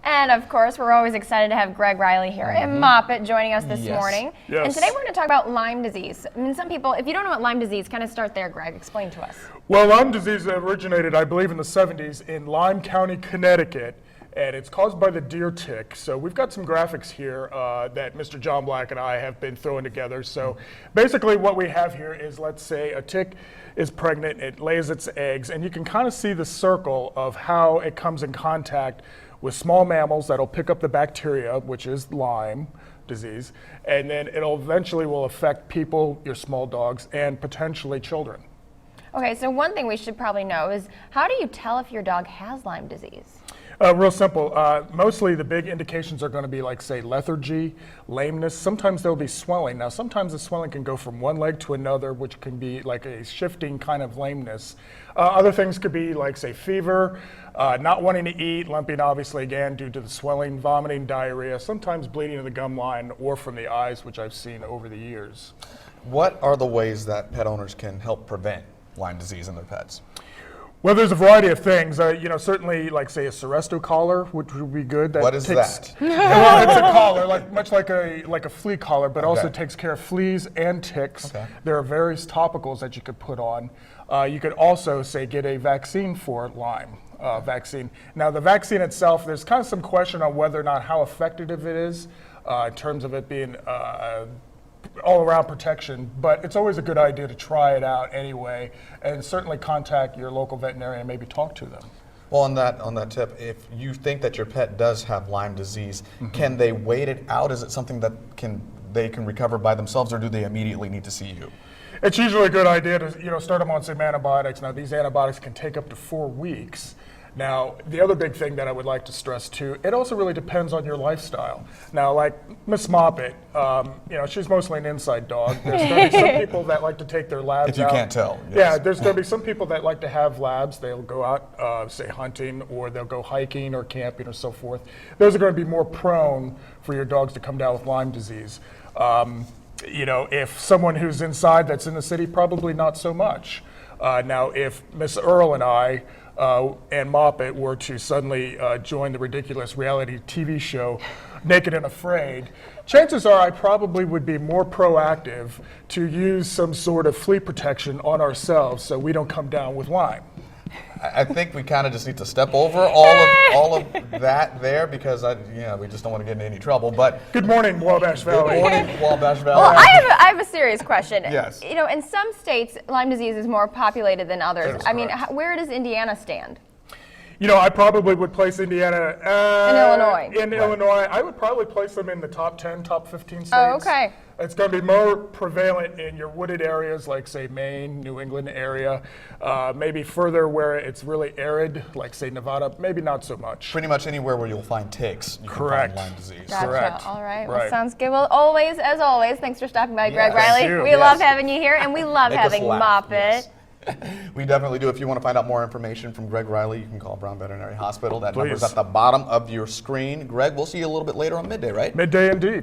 And of course, we're always excited to have Greg Riley here and Moppet joining us this morning. Yes. And today we're going to talk about Lyme disease. I mean, some people, if you don't know what Lyme disease, kind of start there, Greg. Explain to us. Well, Lyme disease originated, I believe, in the 70s in Lyme County, Connecticut, and it's caused by the deer tick. So we've got some graphics here that Mr. John Black and I have been throwing together. So basically what we have here is, let's say a tick is pregnant, it lays its eggs, and you can kind of see the circle of how it comes in contact with small mammals that'll pick up the bacteria, which is Lyme disease, and then it'll eventually will affect people, your small dogs, and potentially children. Okay, so one thing we should probably know is, how do you tell if your dog has Lyme disease? Real simple. Mostly the big indications are going to be like, say, lethargy, lameness. Sometimes there'll be swelling. Now, sometimes the swelling can go from one leg to another, which can be like a shifting kind of lameness. Other things could be like, say, fever, not wanting to eat, limping, obviously, again, due to the swelling, vomiting, diarrhea, sometimes bleeding of the gum line or from the eyes, which I've seen over the years. What are the ways that pet owners can help prevent Lyme disease in their pets? Well, there's a variety of things. Certainly, like, say, a Seresto collar, which would be good. What is that? Well, it's a collar, much like a flea collar, but also takes care of fleas and ticks. Okay. There are various topicals that you could put on. You could also, say, get a vaccine for Lyme vaccine. Now, the vaccine itself, there's kind of some question on whether or not how effective it is in terms of it being all-around protection, but it's always a good idea to try it out anyway, and certainly contact your local veterinarian and maybe talk to them. Well, on that tip, if you think that your pet does have Lyme disease, can they wait it out? Is it something that they can recover by themselves, or do they immediately need to see you? It's usually a good idea to start them on some antibiotics. Now, these antibiotics can take up to 4 weeks. Now, the other big thing that I would like to stress too, it also really depends on your lifestyle. Now, like Miss Moppet, she's mostly an inside dog. There's going to be some people that like to take their labs out. If you can't tell. Yes. Yeah, there's going to be some people that like to have labs. They'll go out, say, hunting, or they'll go hiking or camping or so forth. Those are going to be more prone for your dogs to come down with Lyme disease. If someone who's inside that's in the city, probably not so much. Now, if Miss Earl and I and Moppet were to suddenly join the ridiculous reality TV show Naked and Afraid, chances are I probably would be more proactive to use some sort of flea protection on ourselves so we don't come down with Lyme. I think we kind of just need to step over all of that there, because we just don't want to get into any trouble. But good morning, Wabash Valley. Good morning, Wabash Valley. Well, I have a serious question. Yes. In some states, Lyme disease is more populated than others. That's I mean, correct. where does Indiana stand? I probably would place Indiana in Illinois. Illinois, I would probably place them in the top 10, top 15 states. Oh, okay. It's going to be more prevalent in your wooded areas, like, say, Maine, New England area. Maybe further where it's really arid, like, say, Nevada. Maybe not so much. Pretty much anywhere where you'll find ticks, you Correct. can find Lyme disease. Gotcha. Correct. All right. Well, Right. sounds good. Well, as always, thanks for stopping by, Greg Yes. Riley. Thank you. We Yes. love having you here, and we love Make us having laugh. Moppet. Yes. We definitely do. If you want to find out more information from Greg Riley, you can call Brown Veterinary Hospital. That number's Please. at the bottom of your screen. Greg, we'll see you a little bit later on Midday, right? Midday indeed.